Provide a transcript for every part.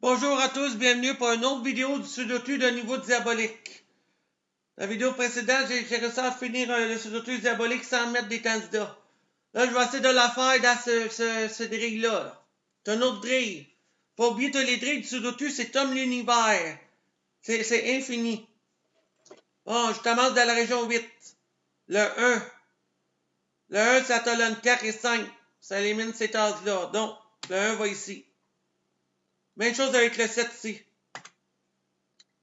Bonjour à tous, bienvenue pour une autre vidéo du Sudoku de niveau diabolique. La vidéo précédente, j'ai réussi à finir le Sudoku diabolique sans mettre des candidats. Là, je vais essayer de la faire dans ce drill-là. C'est un autre drill. Pas oublier que les drills du Sudoku, c'est comme l'univers. C'est infini. Bon, je commence dans la région 8. Le 1. Le 1, ça talonne 4 et 5. Ça élimine ces cases-là. Donc, le 1 va ici. Même chose avec le 7 ici.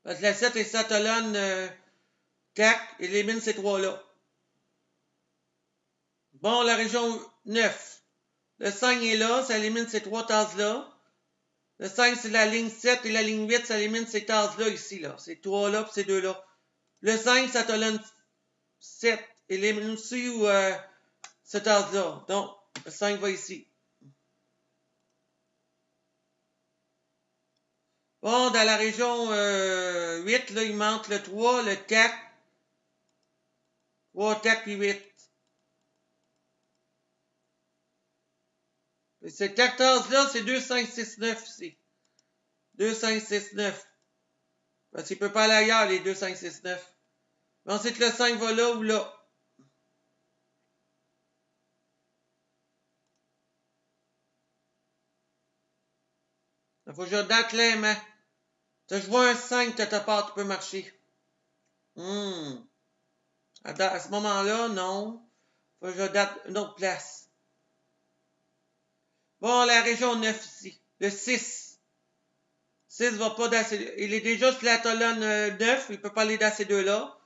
Parce que le 7 et ça talonne 4, élimine ces trois-là. Bon, la région 9. Le 5 est là, ça élimine ces trois cases-là. Le 5, c'est la ligne 7 et la ligne 8, ça élimine ces cases-là ici, là. Ces trois-là et ces deux-là. Le 5, ça talonne 7. Élimine aussi ou cette case-là. Donc, le 5 va ici. Bon, dans la région 8, là, il manque le 3, le 4. 3, 4 puis 8. Et cette 14-là, c'est 2, 5, 6, 9 ici. 2, 5, 6, 9. Parce qu'il ne peut pas aller ailleurs, les 2, 5, 6, 9. Mais ensuite, le 5 va là ou là. Il faut que je regarde clairement. Si je vois un 5 quelque part, tu peux marcher. À ce moment-là, non. Faut que je regarde une autre place. Bon, la région 9 ici. Le 6. 6 va pas dans ces... Il est déjà sur la colonne 9. Il ne peut pas aller dans ces deux-là.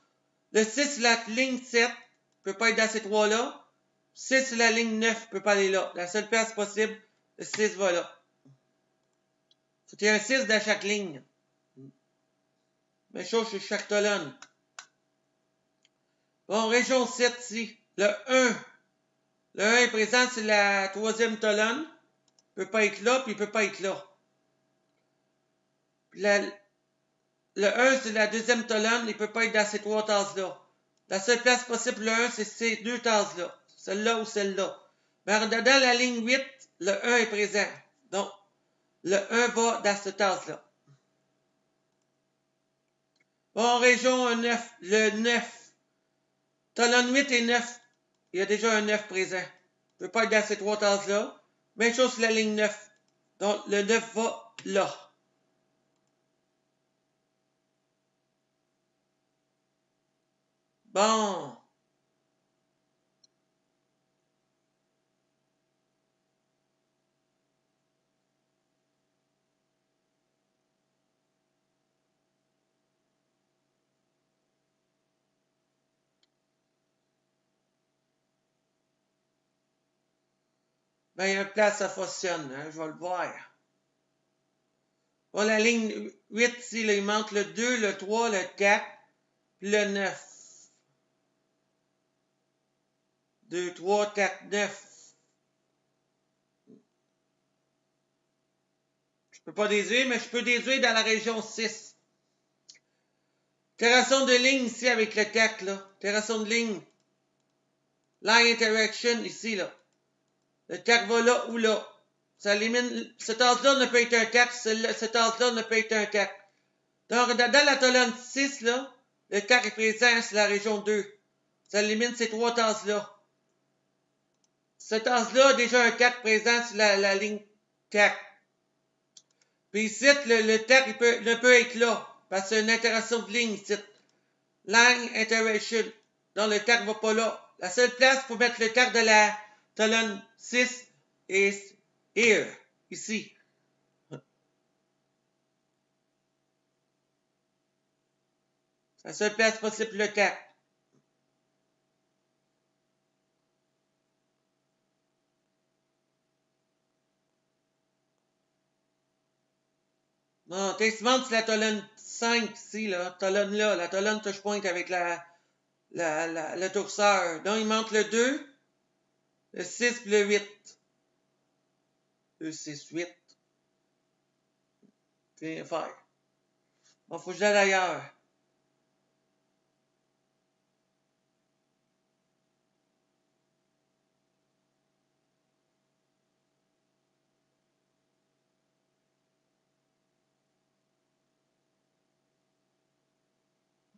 Le 6, la ligne 7. Il ne peut pas être dans ces trois-là. 6, la ligne 9. Il ne peut pas aller là. La seule place possible, le 6 va là. Faut qu'il y ait un 6 dans chaque ligne. Même chose sur chaque colonne. Bon, région 7 ici. Le 1. Le 1 est présent, c'est la troisième colonne. Il ne peut pas être là, puis il ne peut pas être là. Puis le 1, c'est la deuxième colonne. Il ne peut pas être dans ces trois tasses-là. La seule place possible, le 1, c'est ces deux tasses-là. Celle-là ou celle-là. Mais en regardant la ligne 8, le 1 est présent. Donc, le 1 va dans cette tasse-là. Bon, région 9. Le 9. Colonne 8 et 9. Il y a déjà un 9 présent. Il ne peut pas être dans ces trois tasses-là. Même chose sur la ligne 9. Donc, le 9 va là. Bon. Ben, il y a une place, ça fonctionne. Hein, je vais le voir. Bon, la ligne 8, ici, là, il manque le 2, le 3, le 4, puis le 9. 2, 3, 4, 9. Je peux pas déduire, mais je peux déduire dans la région 6. Terration de ligne ici avec le 4, là. Terration de ligne. Line interaction ici, là. Le 4 va là ou là. Ça élimine. Cet as-là ne peut être un 4. Cet as-là ne peut être un 4. Donc, dans la colonne 6, là, le 4 est présent sur la région 2. Ça élimine ces trois tasses-là. Cet as-là a déjà un 4 présent sur la ligne 4. Puis ici, le 4 ne peut être là. Parce que c'est une interaction de ligne ici. Line interaction. Donc, le 4 ne va pas là. La seule place pour mettre le 4 de la colonne 6 est here. Ici. La seule place possible le 4. Bon, textement, c'est la colonne 5 ici, là. Colonne là. La colonne touch point avec le torseur. Donc, il manque le 2, le 6 et le 8. 2, 6, 8. Rien faire. Bon, faut que j'aille ailleurs.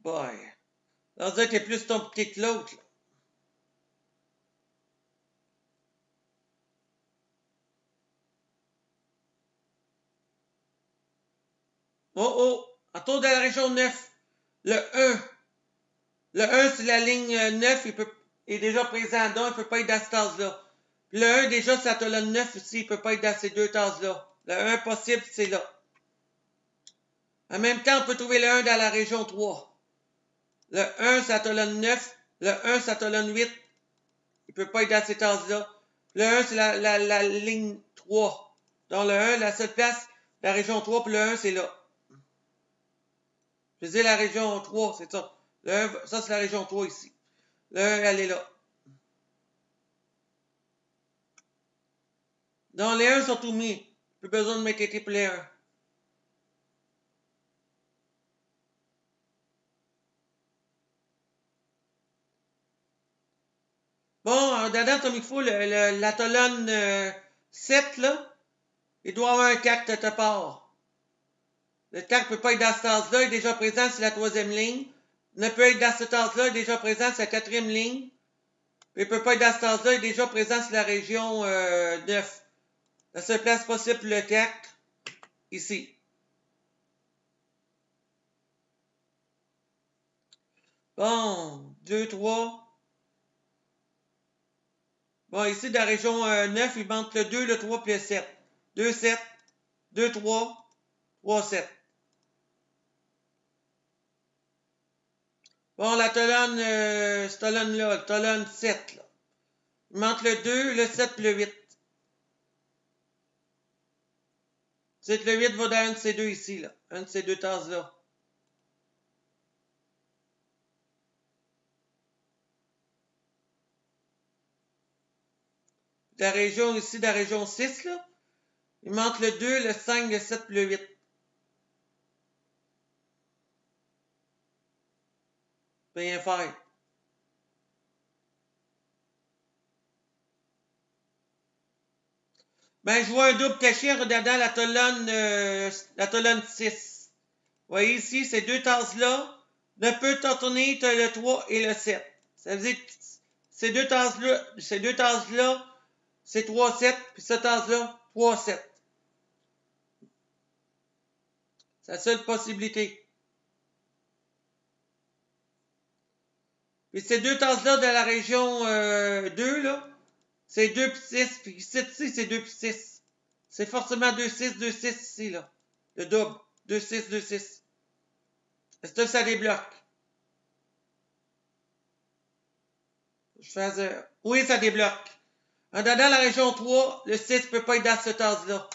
Boy. On dirait que t'es plus tombé que l'autre. Oh oh! En tour de la région 9. Le 1. Le 1, c'est la ligne 9. Il est déjà présent. Donc, il ne peut pas être dans cette tasse-là. Le 1, déjà, c'est la colonne 9 aussi. Il ne peut pas être dans ces deux tasses-là. Le 1 possible, c'est là. En même temps, on peut trouver le 1 dans la région 3. Le 1, c'est la colonne 9. Le 1, c'est la colonne 8. Il ne peut pas être dans ces tasses-là. Le 1, c'est la ligne 3. Donc, le 1, la seule place, la région 3, puis le 1, c'est là. Je veux dire la région 3, c'est ça. Le 1, ça, c'est la région 3 ici. Le 1, elle est là. Donc, les 1 sont tout mis. Plus besoin de mettre pour les 1. Bon, en dedans, comme il faut, la colonne 7, là, il doit avoir un 4 quelque part. Le 4 ne peut pas être dans cette tasse-là, il est déjà présent, c'est la troisième ligne. Il ne peut être dans cette tasse-là, il est déjà présent, c'est la quatrième ligne. Il ne peut pas être dans cette tasse-là, il est déjà présent, c'est la région 9. La seule place possible pour le 4, ici. Bon, 2, 3. Bon, ici, dans la région 9, il manque le 2, le 3 puis le 7. 2, 7, 2, 3, 3, 7. Bon, la colonne, cette colonne-là, la colonne 7, là. Il manque le 2, le 7 puis le 8. C'est que le 8 va dans un de ces deux ici, là. Un de ces deux tasses-là. La région ici, de la région 6, là. Il manque le 2, le 5, le 7 puis le 8. Rien faire. Ben, je vois un double caché en regardant la colonne 6. Vous voyez ici, ces deux tasses-là ne peuvent tourner entre le 3 et le 7. Ça veut dire que ces deux tasses-là, c'est 3, 7, puis cette tasse-là, 3, 7. C'est la seule possibilité. Puis ces deux tasses-là de la région 2, là, c'est 2 puis 6, puis ici, c'est 2 puis 6. C'est forcément 2, 6, 2, 6 ici, là. Le double. 2, 6, 2, 6. Est-ce que ça débloque? Oui, ça débloque. En donnant la région 3, le 6 ne peut pas être dans cette tasse-là.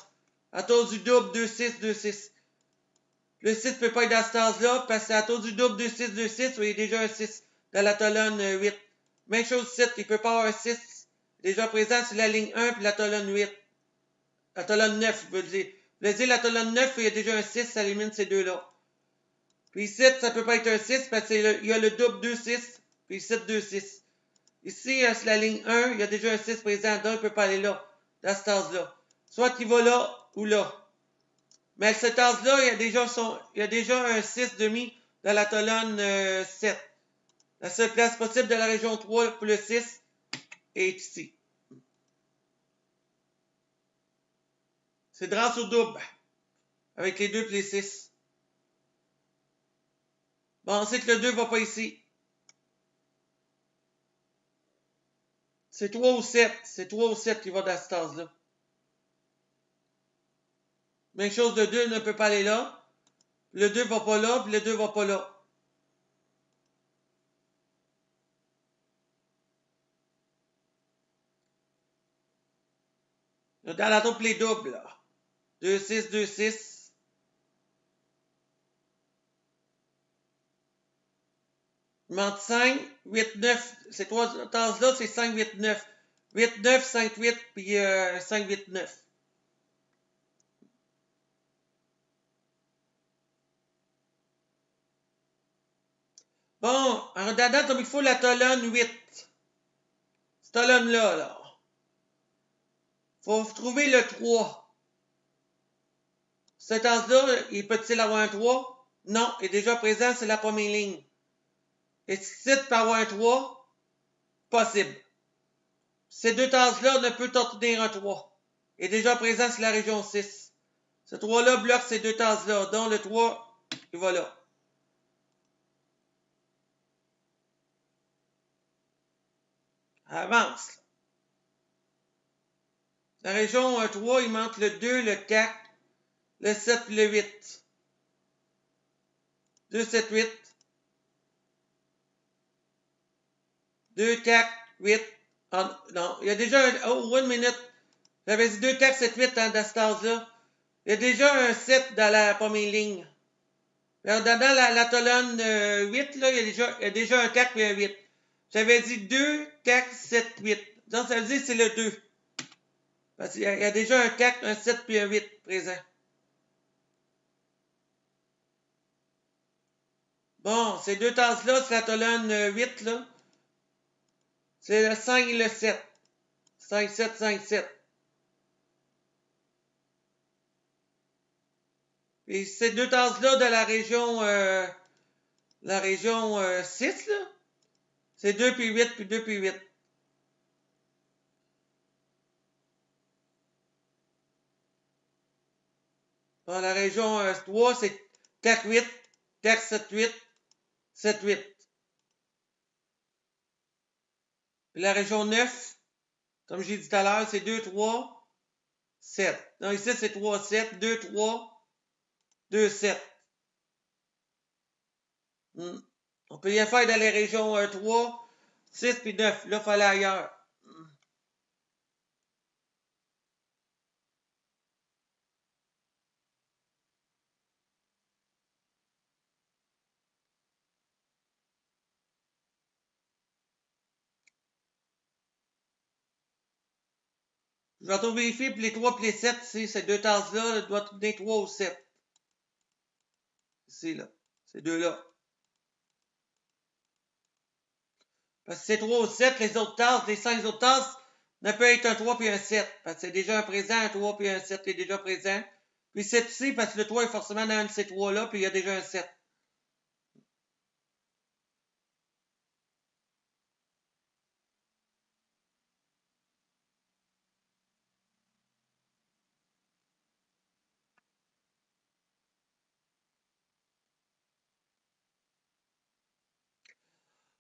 À cause du double 2, 6, 2, 6. Le 6 ne peut pas être dans cette tasse-là parce que c'est à cause du double 2, 6, 2, 6. Vous voyez déjà un 6 dans la colonne 8. Même chose 7, il ne peut pas avoir un 6 déjà présent sur la ligne 1 puis la colonne 8. La colonne 9, je veux dire. Je veux dire la colonne 9, il y a déjà un 6, ça élimine ces deux-là. Puis ici, ça ne peut pas être un 6 parce qu'il y a le double 2, 6, puis ici 2, 6. Ici, sur la ligne 1, il y a déjà un 6 présent, donc il ne peut pas aller là, dans cette tasse-là. Soit il va là ou là. Mais cette tasse-là, il y a déjà un 6 demi dans la colonne 7. La seule place possible de la région 3 pour le 6 est ici. C'est grâce au double, avec les 2 et les 6. Bon, on sait que le 2 ne va pas ici. C'est 3 ou 7. C'est 3 ou 7 qui va dans cette tasse-là. Même chose, le 2 ne peut pas aller là. Le 2 va pas là, puis le 2 va pas là. Dans la troupe, les doubles, là. 2, 6, 2, 6. Il manque 5, 8, 9. Ces trois tasses-là, c'est 5, 8, 9. 8, 9, 5, 8, puis 5, 8, 9. Bon, en regardant comme il faut la colonne 8. Cette colonne-là, là. Faut trouver le 3. Cette tasse-là, il peut-il avoir un 3? Non, il est déjà présent, c'est la première ligne. Et si tu peux avoir un 3, possible. Ces deux tases-là ne peuvent contenir un 3. Et déjà présent sur la région 6. Ce 3-là bloque ces deux tases-là, dont le 3, il va là. Avance. La région 3, il manque le 2, le 4, le 7 et le 8. 2, 7, 8. 2, 4, 8. Ah, non, il y a déjà un... Oh, une minute. J'avais dit 2, 4, 7, 8 dans cette tasse-là. Il y a déjà un 7 dans la première ligne. Alors, dans la colonne 8, là, il y a déjà un 4 et un 8. J'avais dit 2, 4, 7, 8. Donc, ça veut dire que c'est le 2. Parce qu'il y a déjà un 4, un 7 et un 8 présent. Bon, ces deux tasses-là, c'est la colonne 8, là. C'est le 5 et le 7. 5, 7, 5, 7. Et ces deux tasses-là de la région 6, là, c'est 2 puis 8 puis 2 puis 8. Dans la région 3, c'est 4, 8, 4, 7, 8, 7, 8. Puis la région 9, comme j'ai dit tout à l'heure, c'est 2, 3, 7. Donc ici, c'est 3, 7, 2, 3, 2, 7. On peut rien faire dans les régions 3, 6 puis 9. Là, il fallait ailleurs. Je vais retourner vérifier, puis les 3 puis les 7, ici, ces deux tasses-là, doivent donner 3 ou 7. Ici, là. Ces deux-là. Parce que c'est 3 ou 7, les autres tasses, les 5 autres tasses, ne peut être un 3 puis un 7. Parce que c'est déjà un présent, un 3 puis un 7 est déjà présent. Puis 7 ici, parce que le 3 est forcément dans un de ces 3-là, puis il y a déjà un 7.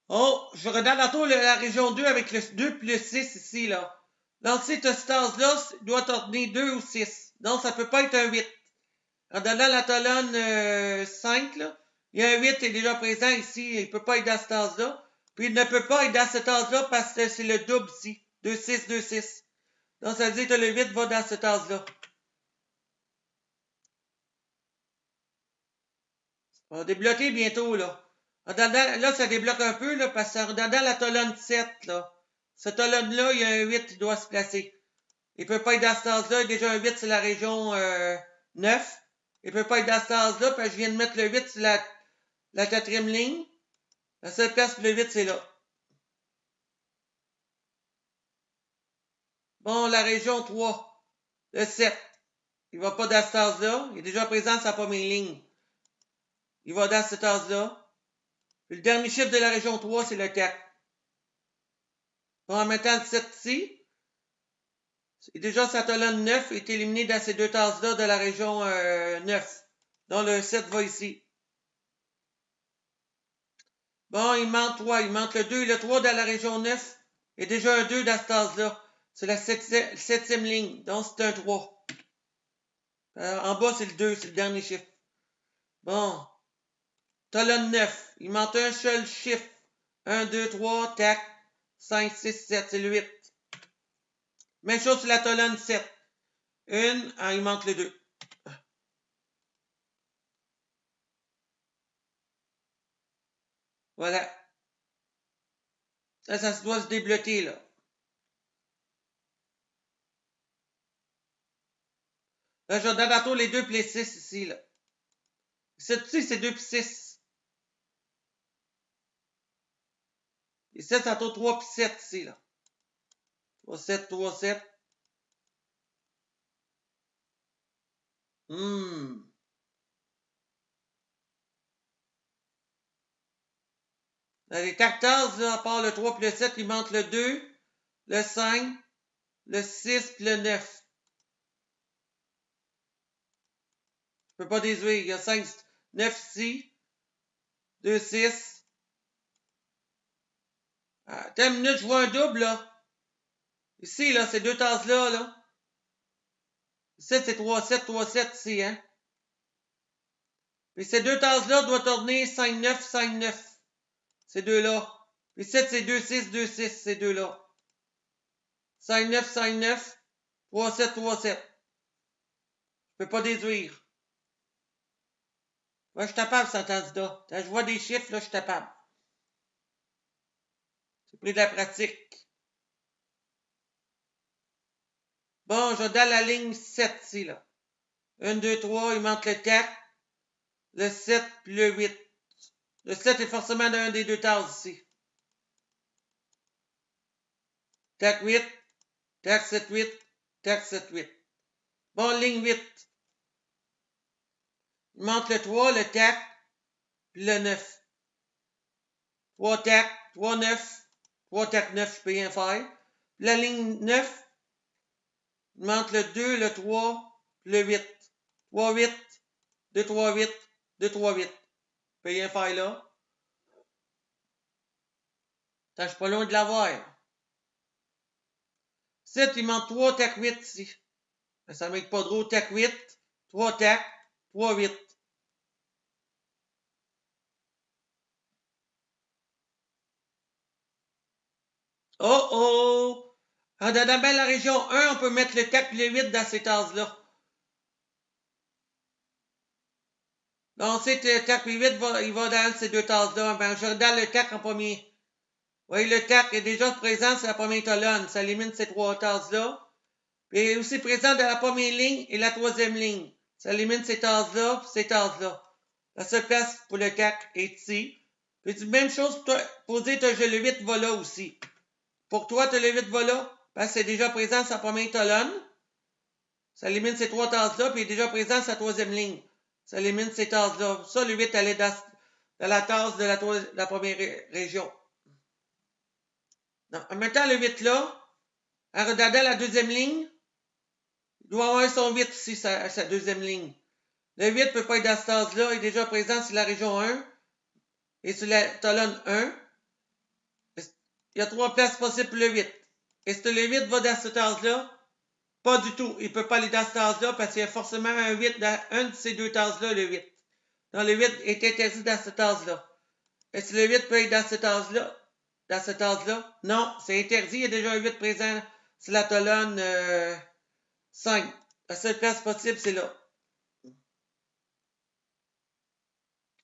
Oh, je regarde tantôt la région 2 avec le 2 plus le 6 ici, là. Donc, cette tasse-là doit contenir 2 ou 6. Donc, ça peut pas être un 8. En donnant la colonne 5, là, il y a un 8 qui est déjà présent ici. Il ne peut pas être dans cette tasse-là. Puis, il ne peut pas être dans cette tasse-là parce que c'est le double ici. 2, 6, 2, 6. Donc, ça veut dire que le 8 va dans cette tasse-là. On va débloquer bientôt, là. Là, ça débloque un peu, là, parce que dans la colonne 7, là. Cette colonne-là, il y a un 8 qui doit se placer. Il ne peut pas être dans cette tasse-là. Il y a déjà un 8 sur la région 9. Il ne peut pas être dans cette tasse-là, parce que je viens de mettre le 8 sur la quatrième ligne. La seule place pour le 8, c'est là. Bon, la région 3, le 7. Il ne va pas dans cette tasse-là. Il est déjà présent sur sa première ligne. Il va dans cette tasse-là. Puis le dernier chiffre de la région 3, c'est le 4. Bon, en mettant le 7 ici, et déjà sa colonne 9 est éliminée dans ces deux tasses-là de la région 9. Donc le 7 va ici. Bon, il manque 3. Il manque le 2 et le 3 dans la région 9. Il y a déjà un 2 dans cette tasse-là. C'est la septième ligne. Donc c'est un 3. En bas, c'est le 2. C'est le dernier chiffre. Bon. Colonne 9. Il manque un seul chiffre. 1, 2, 3, 4, 5, 6, 7. C'est le 8. Même chose sur la colonne 7. Il manque le 2. Voilà. Ça doit se débloquer, là. Là, je donne tantôt les 2 puis les 6 ici, là. Ici, c'est 2 puis 6. Ici, tantôt 3 puis 7 ici, là. 3, 7, 3, 7. Dans les 14, là, à part le 3 puis le 7, il manque le 2, le 5, le 6 puis le 9. Je peux pas déduire. Il y a 5, 9 ici. 2, 6. Attends une minute, je vois un double, là. Ici, là, ces deux tasses-là, là. Ici, c'est 3, 7, 3, 7 ici, hein. Puis ces deux tasses-là doivent tourner 5, 9, 5, 9. Ces deux-là. Puis 7, c'est 2, 6, 2, 6, ces deux-là. 5, 9, 5, 9. 3, 7, 3, 7. Je peux pas déduire. Moi, je suis capable, sans candidat. Quand je vois des chiffres, là, je suis capable. C'est pris de la pratique. Bon, je donne la ligne 7 ici, là. 1, 2, 3, il manque le 4, le 7, puis le 8. Le 7 est forcément dans un des deux tasses ici. Tac 8, tac 7, 8, tac 7, 8. Bon, ligne 8. Il manque le 3, le 4, puis le 9. 3 tac, 3, 9, 3 tac 9, je peux rien faire. Puis la ligne 9, il manque le 2, le 3, puis le 8. 3, 8, 2, 3, 8, 2, 3, 8. Je peux rien faire là. Ça, je suis pas loin de l'avoir. 7, il manque 3 tac 8 ici. Ça ne m'aide pas trop. Tac 8, 3 tac, 3, 8. Oh oh! Dans la région 1, on peut mettre le 4 et le 8 dans ces tasses-là. Donc, c'est le 4 et 8, il va dans ces deux tasses-là. Ben, je regarde le 4 en premier. Vous voyez, le 4 est déjà présent sur la première colonne. Ça élimine ces trois tasses-là. Puis, il est aussi présent dans la première ligne et la troisième ligne. Ça élimine ces tasses-là et ces tasses-là. La seule place pour le 4 est ici. Puis, même chose pour toi, pour dire que le 8 va là aussi. Pour toi, tu as le 8 va là, parce que c'est déjà présent sur la première colonne. Ça élimine ces trois tasses-là, puis il est déjà présent sur la troisième ligne. Ça élimine ces tasses-là. Ça, le 8 allait dans la tasse de la première région. Non. En mettant le 8 là, en regardant la deuxième ligne, il doit avoir son 8 ici, sa deuxième ligne. Le 8 ne peut pas être dans cette tasse-là, il est déjà présent sur la région 1 et sur la colonne 1. Il y a trois places possibles pour le 8. Est-ce que le 8 va dans cette tasse-là? Pas du tout. Il ne peut pas aller dans cette tasse-là parce qu'il y a forcément un 8 dans un de ces deux tasses-là, le 8. Donc, le 8 est interdit dans cette tasse-là. Est-ce que le 8 peut être dans cette tasse-là? Dans cette tasse-là? Non, c'est interdit. Il y a déjà un 8 présent sur la colonne 5. La seule place possible, c'est là.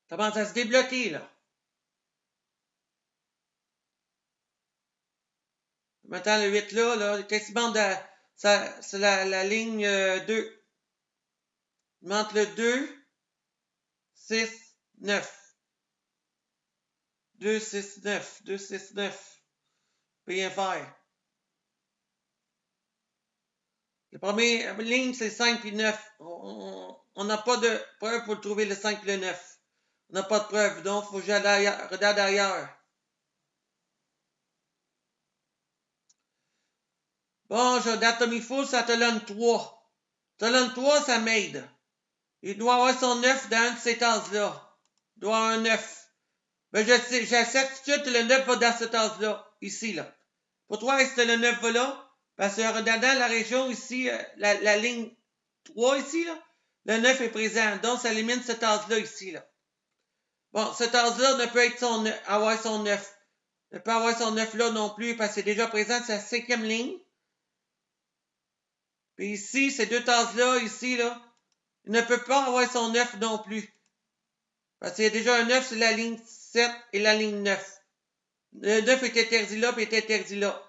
Ça commence à se débloquer, là. Maintenant, le 8 là, qu'est-ce qu'il manque c'est la ligne 2. Il manque le 2, 6, 9. 2, 6, 9. 2, 6, 9. Je peux rien faire. La première ligne, c'est 5 et 9. On n'a pas de preuve pour trouver le 5 et le 9. On n'a pas de preuve, donc il faut que j'aille regarde ailleurs. Bon, je regarde comme il faut, ça te donne 3. Ça te donne 3, ça m'aide. Il doit avoir son 9 dans un de ces tasses-là. Il doit avoir un 9. Ben, je sais, j'ai la certitude que le 9 va dans cette tasse-là, ici, là. Pour toi, est-ce que le 9 va là? Parce que regardant la région ici, la ligne 3 ici, là, le 9 est présent. Donc, ça élimine cette tasse-là ici, là. Bon, cette tasse-là ne peut être avoir son 9. Ne peut avoir son 9 là non plus parce que c'est déjà présent sur la cinquième ligne. Puis ici, ces deux tasses-là, ici, là, il ne peut pas avoir son 9 non plus. Parce qu'il y a déjà un 9 sur la ligne 7 et la ligne 9. Le 9 est interdit là, puis est interdit là.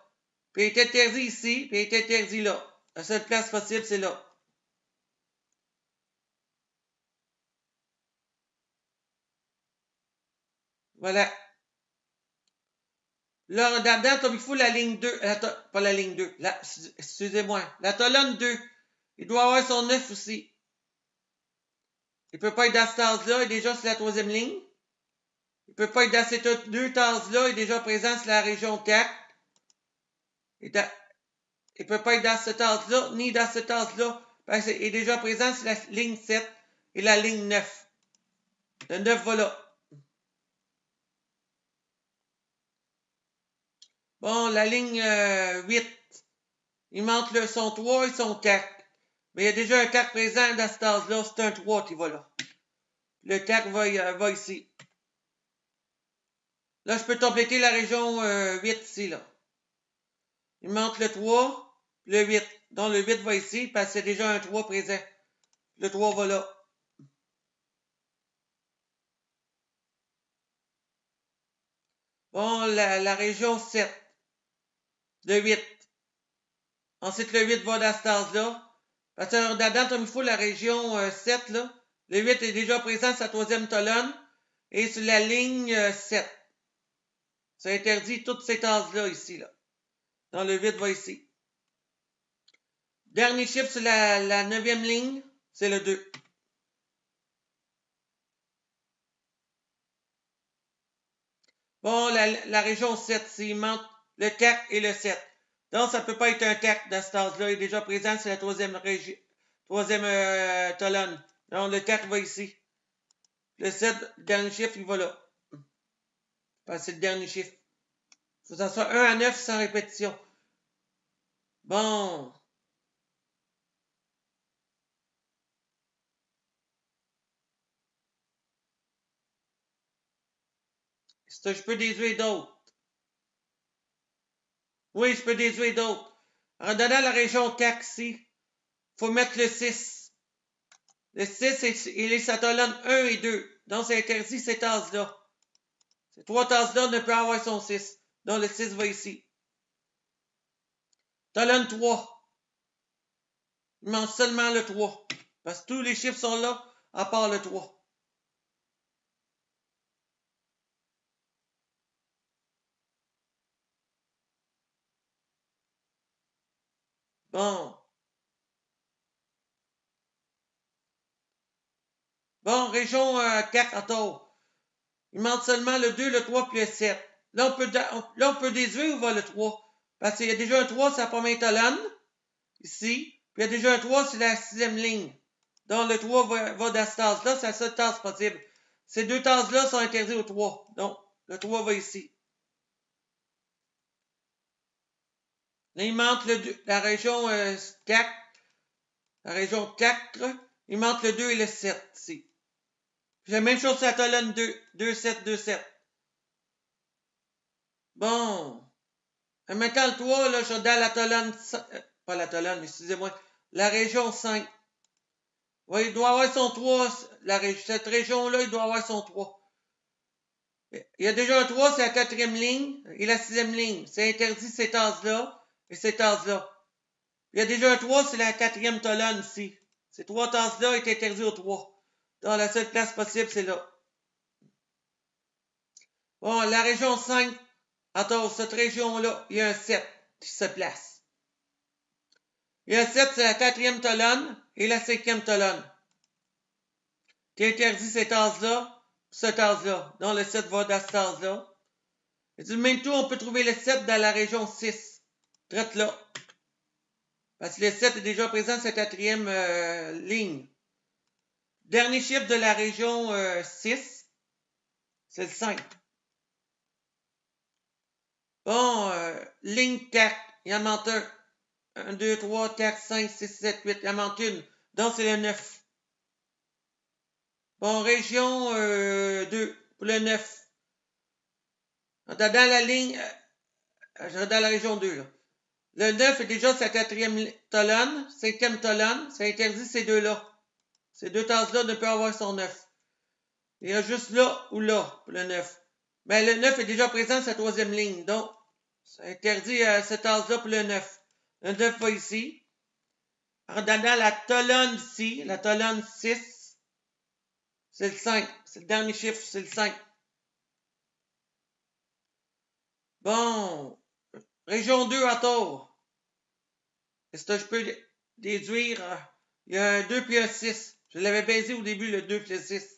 Puis il est interdit ici, puis il est interdit là. La seule place possible, c'est là. Voilà. Là, regardant comme il faut la ligne 2, pas la ligne 2, excusez-moi, la colonne 2. Il doit avoir son 9 aussi. Il ne peut pas être dans ce stade-là, il est déjà sur la troisième ligne. Il ne peut pas être dans ces deux tasses-là. Il est déjà présent sur la région 4. Il ne peut pas être dans cette tasse-là, ni dans cette tasse-là. Parce qu'il est déjà présent sur la ligne 7 et la ligne 9. Le 9 va là. Bon, la ligne 8. Il manque son 3 et son 4. Mais il y a déjà un 4 présent dans cette tasse-là. C'est un 3 qui va là. Le 4 va ici. Là, je peux compléter la région 8 ici, là. Il manque le 3, le 8. Donc, le 8 va ici, parce que c'est déjà un 3 présent. Le 3 va là. Bon, la région 7. Le 8. Ensuite, le 8 va dans cette tasse-là. Parce que dedans, comme il faut, la région 7, là. Le 8 est déjà présent sur sa troisième colonne et sur la ligne 7. Ça interdit toutes ces tasses-là ici, là. Donc, le 8 va ici. Dernier chiffre sur la 9e ligne, c'est le 2. Bon, la région 7, s'il manque le 4 et le 7. Donc, ça ne peut pas être un 4 dans cet âge-là. Il est déjà présent sur la troisième colonne. Donc, le 4 va ici. Le 7, le dernier chiffre, il va là. Parce que c'est le dernier chiffre. Il faut que ça soit 1 à 9 sans répétition. Bon. Est-ce que je peux déduire d'autres? Oui, je peux déduire d'autres. En donnant la région 4 ici, il faut mettre le 6. Le 6, il est sa colonne 1 et 2. Donc, c'est interdit ces tasses-là. Ces trois tasses-là ne peuvent avoir son 6. Donc, le 6 va ici. Colonne 3. Il manque seulement le 3. Parce que tous les chiffres sont là, à part le 3. Bon. Bon, région 4 à tort. Il manque seulement le 2, le 3 puis le 7. Là, on peut déduire où va le 3. Parce qu'il y a déjà un 3 sur la première colonne, ici. Puis il y a déjà un 3 sur la 6e ligne. Donc, le 3 va dans cette tasse-là. C'est la seule tasse possible. Ces deux tasses-là sont interdites au 3. Donc, le 3 va ici. Là, il manque la région 4. La région 4. Il manque le 2 et le 7 ici. Puis la même chose sur la colonne 2. 2, 7, 2, 7. Bon. Maintenant, le 3, là, je suis dans la colonne... pas la colonne, excusez-moi. La région 5. Oui, il doit avoir son 3. Cette région-là, il doit avoir son 3. Il y a déjà un 3, c'est la 4e ligne et la 6e ligne. C'est interdit ces tasses-là et ces tasses-là. Il y a déjà un 3, c'est la 4e colonne ici. Ces trois tasses-là est interdit au 3. Donc, la seule place possible, c'est là. Bon, la région 5, attends, cette région-là, il y a un 7 qui se place. Il y a un 7, c'est la 4e colonne et la 5e colonne. Qui interdit ces tasses-là, cette tasse-là. Donc, le 7 va dans cette tasse-là. Et du même tout, on peut trouver le 7 dans la région 6. Traite là. Parce que le 7 est déjà présent sur la 4e ligne. Dernier chiffre de la région 6, c'est le 5. Bon, ligne 4, il en manque un. 1, 2, 3, 4, 5, 6, 7, 8, il en manque une. Donc, c'est le 9. Bon, région 2, pour le 9. Dans la ligne, dans la région 2, là. Le 9 est déjà sa 4e colonne, 5e colonne, ça interdit ces deux-là. Ces deux tasses-là ne peuvent avoir son 9. Il y a juste là ou là pour le 9. Mais le 9 est déjà présent sur sa 3e ligne, donc ça interdit cette tasse-là pour le 9. Le 9 va ici. En donnant la colonne ici, la colonne 6, c'est le 5. C'est le dernier chiffre, c'est le 5. Bon, région 2 à tort. Est-ce que je peux déduire? Il y a un 2 puis un 6. Je l'avais baisé au début, le 2 puis le 6.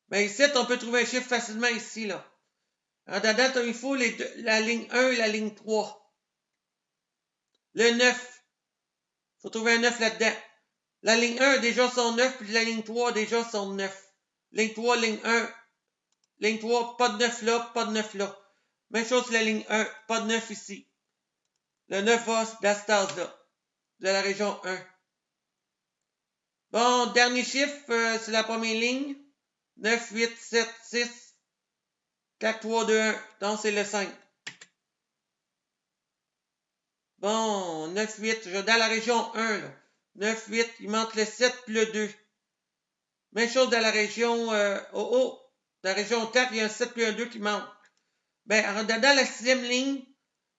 Mais ici, on peut trouver un chiffre facilement ici, là. En dedans, il faut la ligne 1 et la ligne 3. Le 9. Il faut trouver un 9 là-dedans. La ligne 1 a déjà son 9, puis la ligne 3 a déjà son 9. Ligne 3, ligne 1. Ligne 3, pas de 9 là, pas de 9 là. Même chose sur la ligne 1, pas de 9 ici. Le 9 va dans cette tasse-là, de la région 1. Bon, dernier chiffre, c'est la première ligne. 9, 8, 7, 6, 4, 3, 2, 1. Donc, c'est le 5. Bon, 9, 8, je dans la région 1, là. 9, 8, il manque le 7 puis le 2. Même chose dans la région dans la région 4, il y a un 7 puis un 2 qui manque. Ben, en dans la 6e ligne,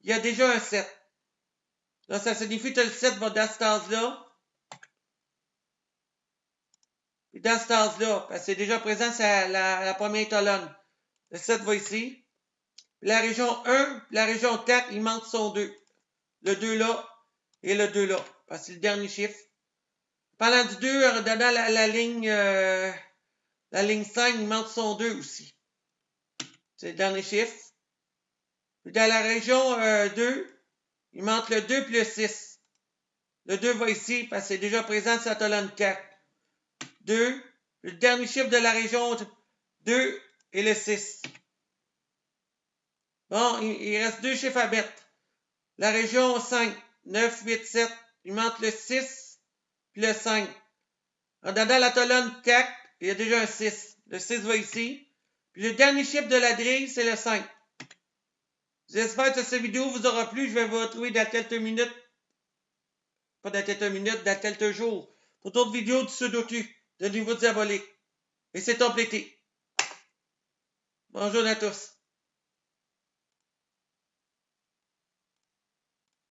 il y a déjà un 7. Donc, ça signifie que le 7 va dans cette tasse-là. Puis dans cette tasse-là, parce que c'est déjà présent sur la première colonne. Le 7 va ici. Puis la région 1, la région 4, il manque son 2. Le 2 là et le 2 là. Parce que c'est le dernier chiffre. Parlant du 2, en donnant la ligne 5, il manque son 2 aussi. C'est le dernier chiffre. Puis dans la région 2, il manque le 2 puis le 6. Le 2 va ici parce que c'est déjà présent sur la colonne 4. 2. Le dernier chiffre de la région 2 et le 6. Bon, il reste 2 chiffres à mettre. La région 5, 9, 8, 7, il manque le 6 puis le 5. En donnant la colonne 4, il y a déjà un 6. Le 6 va ici. Puis le dernier chiffre de la grille, c'est le 5. J'espère que cette vidéo vous aura plu. Je vais vous retrouver dans quelques minutes. Pas dans quelques minutes, dans quelques jours. Pour d'autres vidéos du Sudoku, de niveau diabolique. Et c'est complété. Bonjour à tous.